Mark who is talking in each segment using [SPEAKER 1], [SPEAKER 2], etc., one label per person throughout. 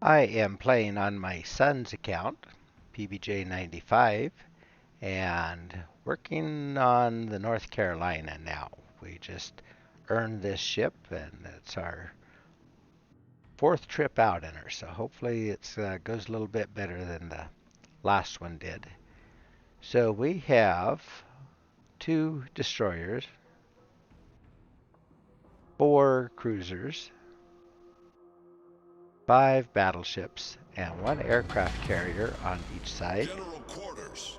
[SPEAKER 1] I am playing on my son's account, PBJ95, and working on the North Carolina now. We just earned this ship, and it's our fourth trip out in her, so hopefully it goes a little bit better than the last one did. So we have 2 destroyers, 4 cruisers, 5 battleships, and 1 aircraft carrier on each side.
[SPEAKER 2] General quarters.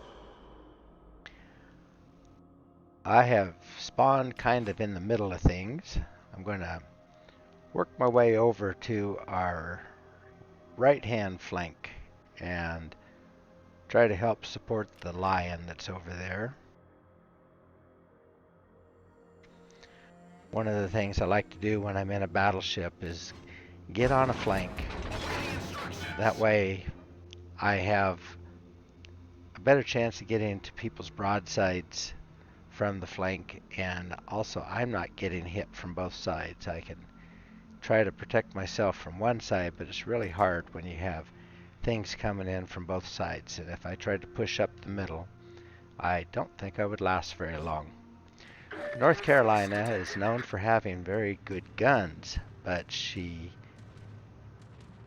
[SPEAKER 1] I have spawned kind of in the middle of things. I'm going to work my way over to our right-hand flank and try to help support the lion that's over there. One of the things I like to do when I'm in a battleship is get on a flank. That way I have a better chance of getting into people's broadsides from the flank, and also I'm not getting hit from both sides. I can try to protect myself from one side, but it's really hard when you have things coming in from both sides, and if I tried to push up the middle, I don't think I would last very long. North Carolina is known for having very good guns, but she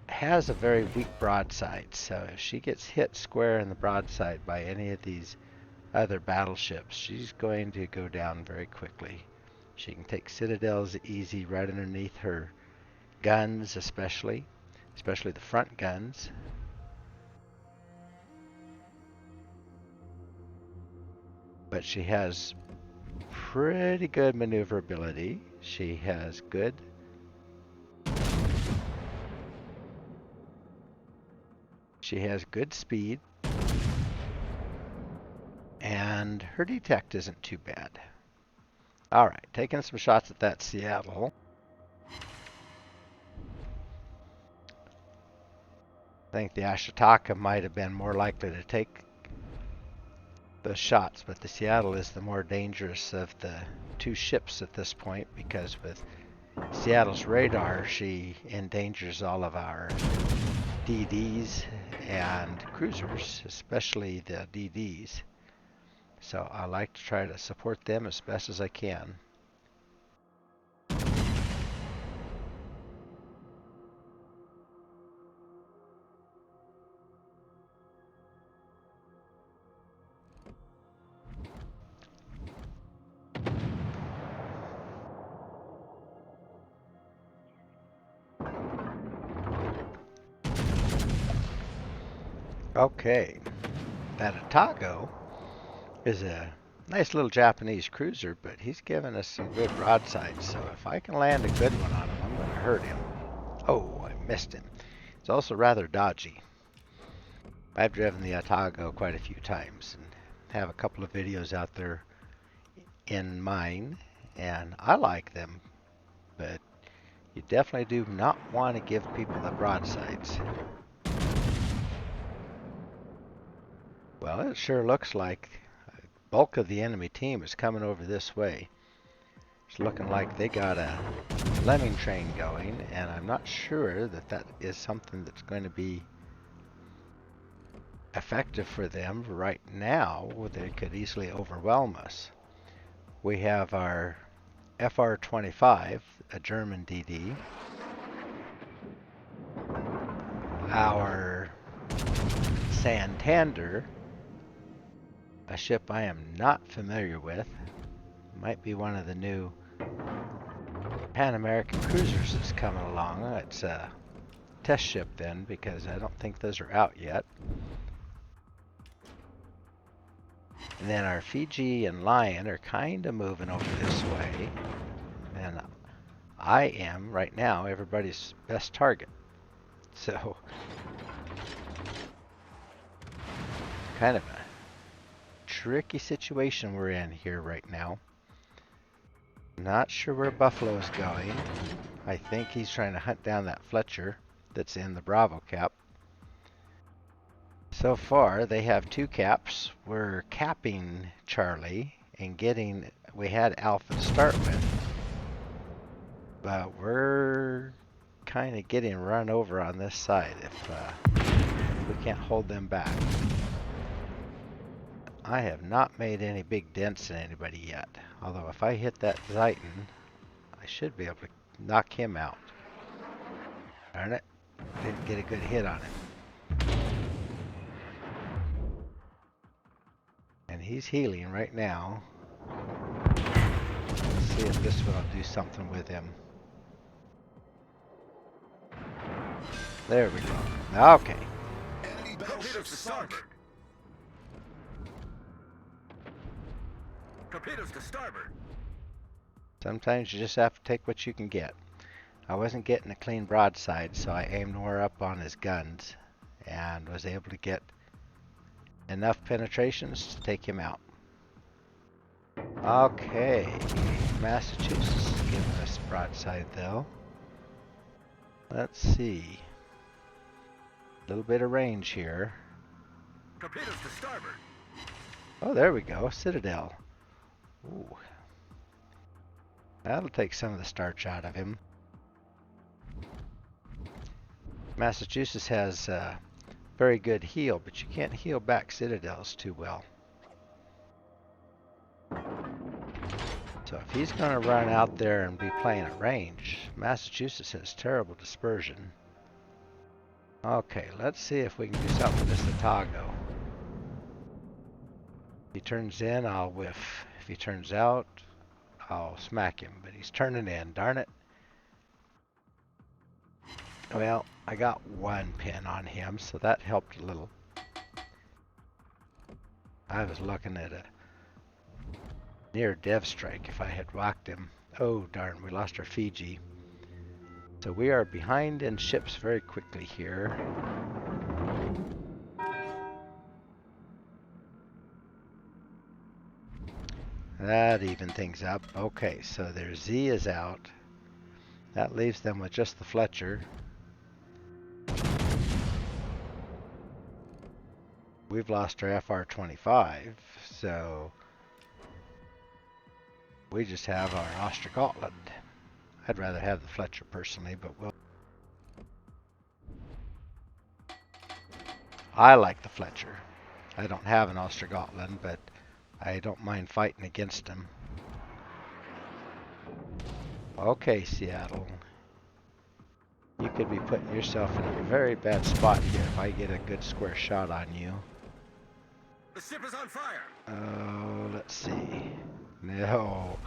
[SPEAKER 1] has a very weak broadside, so if she gets hit square in the broadside by any of these other battleships, she's going to go down very quickly. She can take citadels easy right underneath her guns, especially the front guns. But she has pretty good maneuverability. She has good speed, and her detect isn't too bad. Alright, taking some shots at that Seattle. I think the Ashitaka might have been more likely to take the shots, but the Seattle is the more dangerous of the 2 ships at this point, because with Seattle's radar, she endangers all of our DDs and cruisers, especially the DDs. So I like to try to support them as best as I can. Okay, that Otago is a nice little Japanese cruiser, but he's given us some good broadsides, so if I can land a good one on him, I'm going to hurt him. Oh, I missed him. It's also rather dodgy. I've driven the Otago quite a few times and have a couple of videos out there in mine, and I like them, but you definitely do not want to give people the broadsides. Well, it sure looks like the bulk of the enemy team is coming over this way. It's looking like they got a lemming train going, and I'm not sure that that is something that's going to be effective for them right now. They could easily overwhelm us. We have our FR-25, a German DD, our Santander, a ship I am not familiar with. Might be one of the new Pan American cruisers that's coming along. It's a test ship then, because I don't think those are out yet. And then our Fiji and Lion are kind of moving over this way. And I am, right now, everybody's best target. So, kind of a tricky situation we're in here right now. Not sure where Buffalo's going. I think he's trying to hunt down that Fletcher that's in the Bravo cap. So far, they have 2 caps. We're capping Charlie and getting, we had Alpha to start with, but we're kind of getting run over on this side if we can't hold them back. I have not made any big dents in anybody yet. Although if I hit that VIII, I should be able to knock him out. Darn it. Didn't get a good hit on him. And he's healing right now. Let's see if this one will do something with him. There we go. Okay.
[SPEAKER 2] Torpedoes to starboard. Torpedoes to starboard.
[SPEAKER 1] Sometimes you just have to take what you can get. I wasn't getting a clean broadside, so I aimed more up on his guns and was able to get enough penetrations to take him out. Okay, Massachusetts is giving us broadside though. Let's see. A little bit of range here.
[SPEAKER 2] Torpedoes to starboard.
[SPEAKER 1] Oh, there we go, Citadel. Ooh. That'll take some of the starch out of him. Massachusetts has very good heal, but you can't heal back Citadels too well. So if he's going to run out there and be playing at range, Massachusetts has terrible dispersion. Okay, let's see if we can do something with this Otago. If he turns in, I'll whiff. If he turns out, I'll smack him. But he's turning in, darn it. Well, I got one pin on him, so that helped a little. I was looking at a near dev strike if I had whacked him. Oh darn, we lost our Fiji. So we are behind in ships very quickly here. That evened things up. Okay, so their Z is out. That leaves them with just the Fletcher. We've lost our FR-25, so we just have our Ostergotland. I'd rather have the Fletcher personally, but we'll... I like the Fletcher. I don't have an Ostergotland, but I don't mind fighting against him. Okay, Seattle. You could be putting yourself in a very bad spot here if I get a good square shot on you.
[SPEAKER 2] The ship is on fire.
[SPEAKER 1] Oh, let's see. No.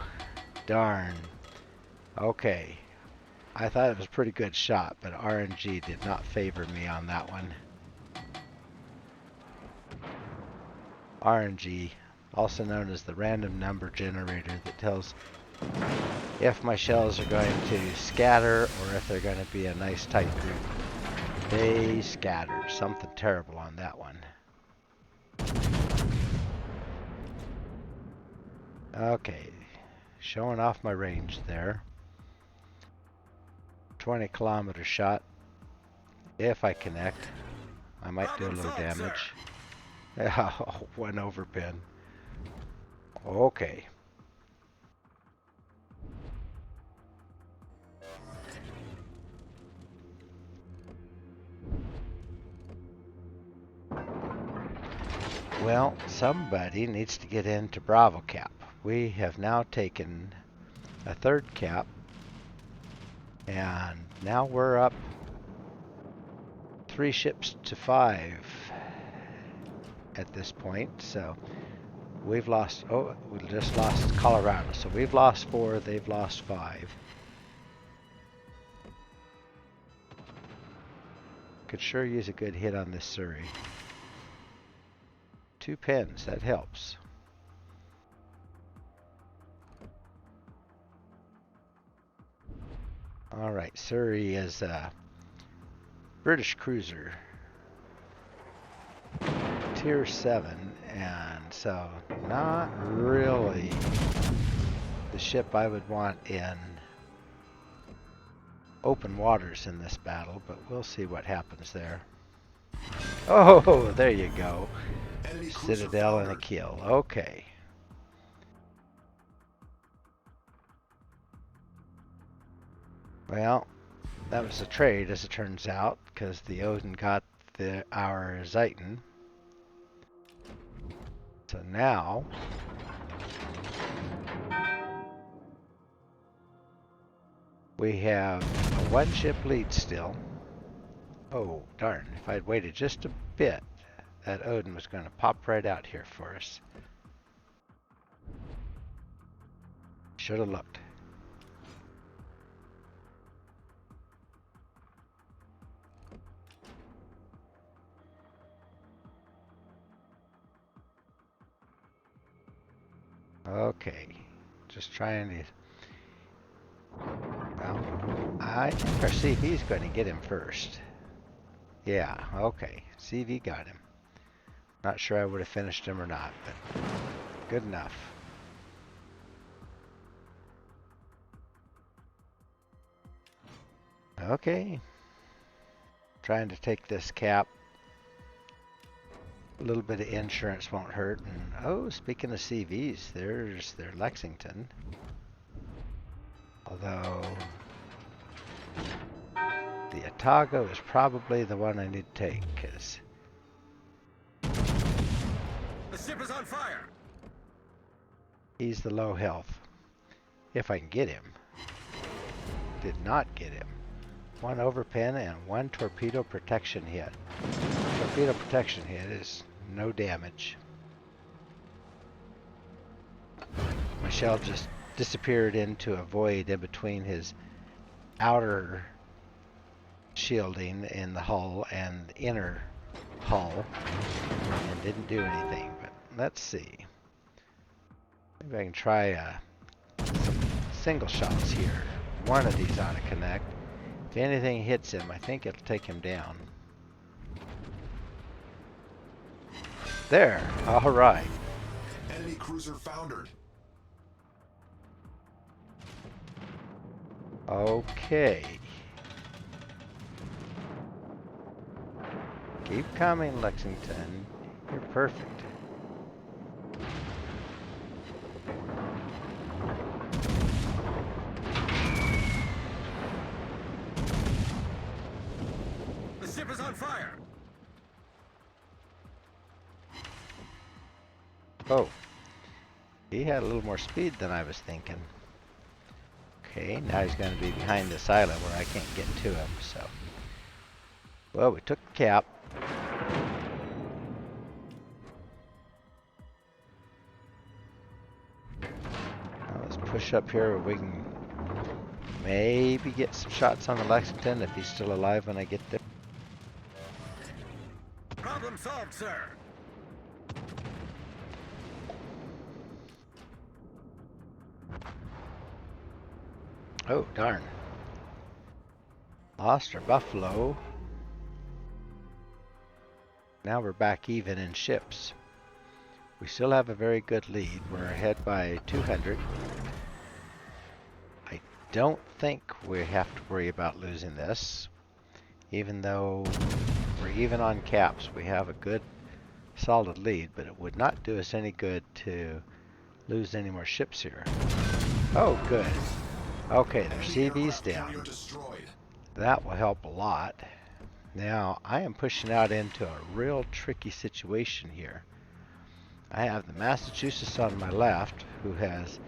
[SPEAKER 1] Darn. Okay. I thought it was a pretty good shot, but RNG did not favor me on that one. RNG, also known as the random number generator that tells if my shells are going to scatter or if they're going to be a nice tight group. They scattered. Something terrible on that one. Okay, showing off my range there. 20-kilometer shot. If I connect, I might do a little damage. Yeah, one overpin. Okay. Well, somebody needs to get into Bravo Cap. We have now taken a third cap, and now we're up 3 ships to 5 at this point. So we've lost, oh, we just lost Colorado. So we've lost 4, they've lost 5. Could sure use a good hit on this Surrey. 2 pins, that helps. Alright, Surrey is a British cruiser. Tier 7, and so not really the ship I would want in open waters in this battle, but we'll see what happens there. Oh, there you go. Citadel and a kill. Okay. Well, That was a trade, as it turns out, because the Odin got our VIII. So now we have a one-ship lead still. Oh, darn. If I'd waited just a bit, that Odin was going to pop right out here for us. Should have looked. Okay. Just trying to... Well, I think our CV is going to get him first. Yeah, okay. CV got him. Not sure I would have finished him or not, but good enough. Okay. Trying to take this cap. A little bit of insurance won't hurt. And oh, speaking of CVs, there's their Lexington. Although the Atago is probably the one I need to take, because
[SPEAKER 2] The ship is on fire.
[SPEAKER 1] he's the low health. If I can get him. Did not get him. One overpin and one torpedo protection hit. Torpedo protection hit is no damage. My shell just disappeared into a void in between his outer shielding in the hull and the inner hull and didn't do anything. But let's see. Maybe I can try some single shots here. One of these ought to connect. If anything hits him, I think it'll take him down. There. All right.
[SPEAKER 3] Enemy cruiser foundered.
[SPEAKER 1] Okay. Keep coming, Lexington. You're perfect.
[SPEAKER 2] The ship is on fire.
[SPEAKER 1] Oh. He had a little more speed than I was thinking. Okay, now he's going to be behind this island where I can't get to him, so. Well, we took the cap. Now let's push up here where we can maybe get some shots on the Lexington if he's still alive when I get there.
[SPEAKER 2] Problem solved, sir.
[SPEAKER 1] Oh, darn. Lost our Buffalo. Now we're back even in ships. We still have a very good lead. We're ahead by 200. I don't think we have to worry about losing this. Even though we're even on caps, we have a good solid lead, but it would not do us any good to lose any more ships here. Oh, good. Okay, their CV's down. That will help a lot. Now, I am pushing out into a real tricky situation here. I have the Massachusetts on my left, who has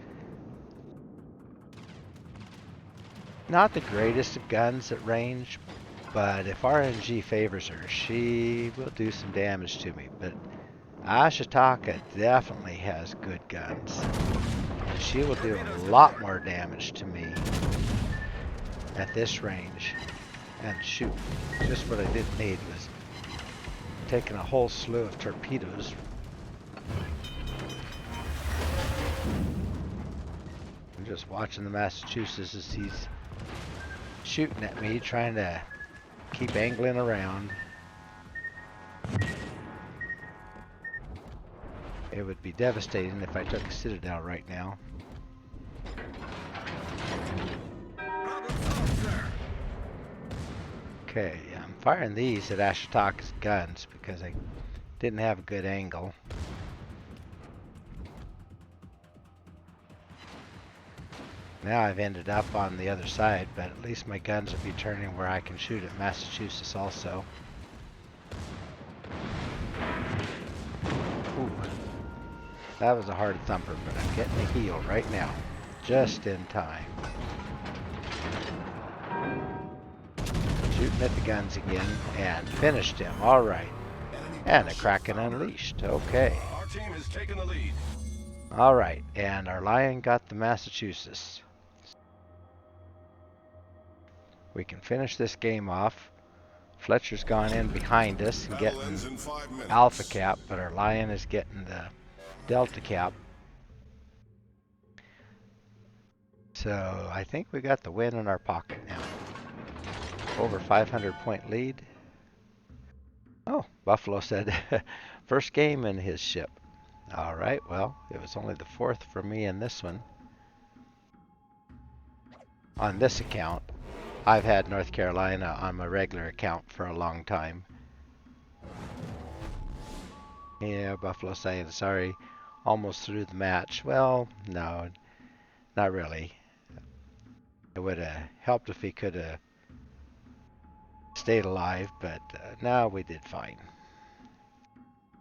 [SPEAKER 1] not the greatest of guns at range, but if RNG favors her, she will do some damage to me. But Ashitaka definitely has good guns. She will do a lot more damage to me at this range. And shoot, just what I didn't need was taking a whole slew of torpedoes. I'm just watching the Massachusetts as he's shooting at me, trying to keep angling around. It would be devastating if I took a Citadel right now.
[SPEAKER 2] Problem solved, sir.
[SPEAKER 1] Okay, I'm firing these at Ashitaka's guns because I didn't have a good angle. Now I've ended up on the other side, but at least my guns will be turning where I can shoot at Massachusetts also. Ooh. That was a hard thumper, but I'm getting a heal right now. Just in time. Shooting at the guns again and finished him. Alright. And a Kraken unleashed. Okay.
[SPEAKER 2] Our team has taken the lead.
[SPEAKER 1] Alright. And our Lion got the Massachusetts. We can finish this game off. Fletcher's gone in behind us and
[SPEAKER 3] Battle
[SPEAKER 1] getting
[SPEAKER 3] ends in 5 minutes.
[SPEAKER 1] Alpha Cap, but our Lion is getting the Delta Cap. So I think we got the win in our pocket now. Over 500 point lead. Oh, Buffalo said first game in his ship. All right, well, it was only the fourth for me in this one. On this account, I've had North Carolina on my regular account for a long time. Yeah, Buffalo saying sorry, almost through the match. Well, no, not really. It would have helped if he could have stayed alive, but no, we did fine.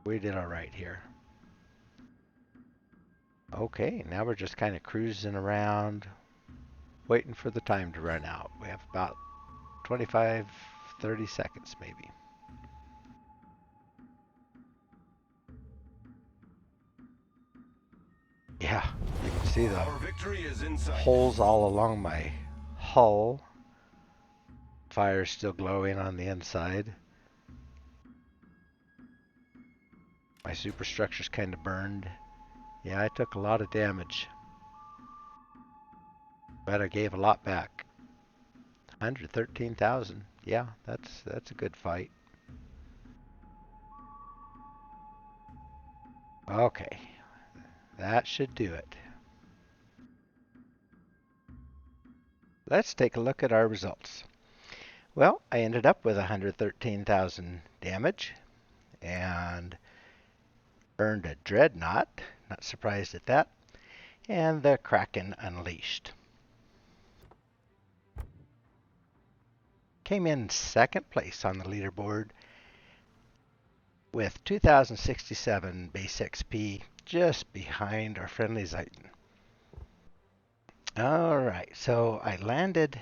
[SPEAKER 1] We did all right here. Okay, now we're just kind of cruising around, waiting for the time to run out. We have about 25, 30 seconds maybe. Yeah, you can see the
[SPEAKER 2] Our victory is in sight.
[SPEAKER 1] holes all along my hull. Fire's still glowing on the inside. My superstructure's kind of burned. Yeah, I took a lot of damage, but I gave a lot back. 113,000. Yeah, that's a good fight. Okay, that should do it. Let's take a look at our results. Well, I ended up with 113,000 damage and earned a Dreadnought. Not surprised at that. And the Kraken Unleashed. Came in second place on the leaderboard with 2,067 base XP, just behind our friendly VII-VIII. Alright, so I landed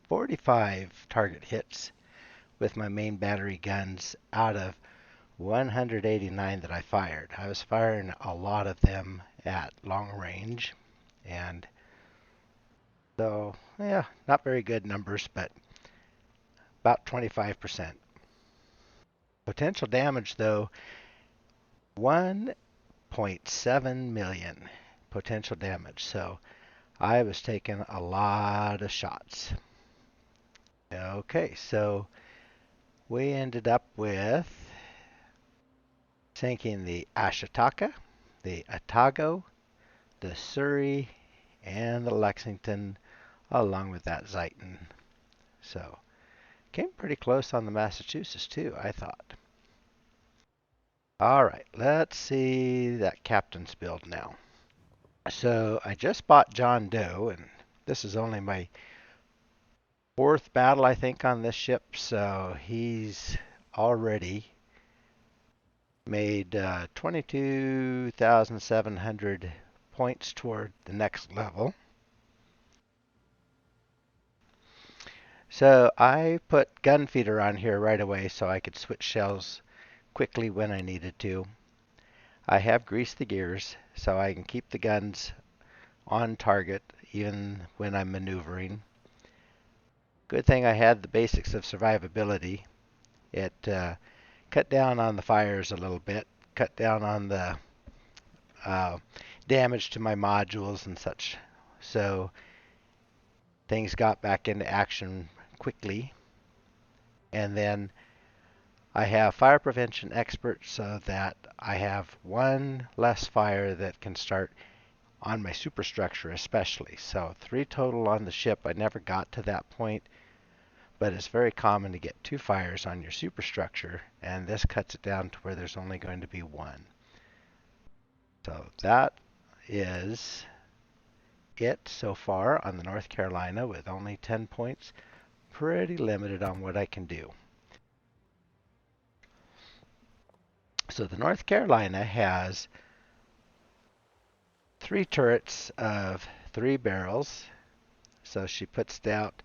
[SPEAKER 1] 45 target hits with my main battery guns out of 189 that I fired. I was firing a lot of them at long range, and so, yeah, not very good numbers, but about 25%. Potential damage, though, 1.7 million potential damage. So I was taking a lot of shots. Okay, so we ended up with sinking the Ashitaka, the Otago, the Surrey, and the Lexington, along with that VIII. So came pretty close on the Massachusetts too, I thought. All right, let's see that captain's build now. So I just bought John Doe, and this is only my fourth battle, I think, on this ship. So he's already made 22,700 points toward the next level. So I put gun feeder on here right away so I could switch shells quickly when I needed to. I have greased the gears so I can keep the guns on target even when I'm maneuvering. Good thing I had the basics of survivability. It cut down on the fires a little bit, cut down on the damage to my modules and such. So things got back into action quickly. And then I have fire prevention expert so that I have one less fire that can start on my superstructure especially. So 3 total on the ship. I never got to that point, but it's very common to get 2 fires on your superstructure, and this cuts it down to where there's only going to be 1. So that is it so far on the North Carolina with only 10 points. Pretty limited on what I can do. So the North Carolina has 3 turrets of 3 barrels. So she puts out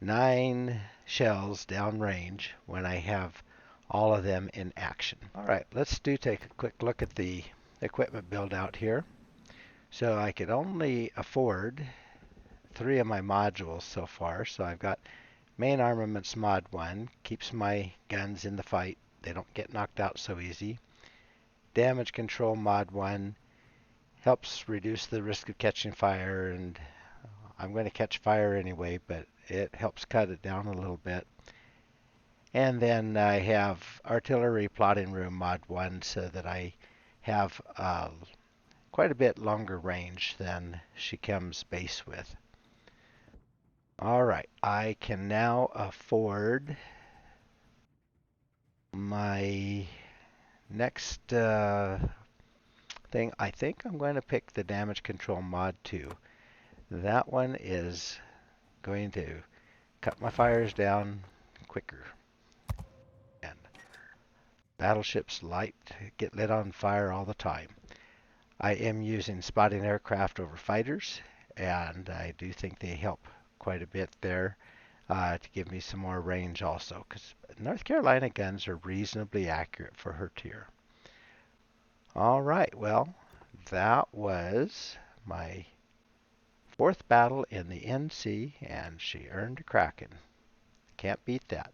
[SPEAKER 1] 9 shells downrange when I have all of them in action. All right, let's take a quick look at the equipment build out here. So I could only afford 3 of my modules so far. So I've got main armaments mod 1, keeps my guns in the fight. They don't get knocked out so easy. Damage control mod 1 helps reduce the risk of catching fire, and I'm going to catch fire anyway, but it helps cut it down a little bit. And then I have artillery plotting room mod 1 so that I have quite a bit longer range than she comes base with. All right, I can now afford my next thing. I think I'm going to pick the damage control mod 2. That one is going to cut my fires down quicker. And battleships get lit on fire all the time. I am using spotting aircraft over fighters, and I do think they help quite a bit there to give me some more range also, because North Carolina guns are reasonably accurate for her tier. All right, well, that was my 4th battle in the NC, and she earned a Kraken. Can't beat that.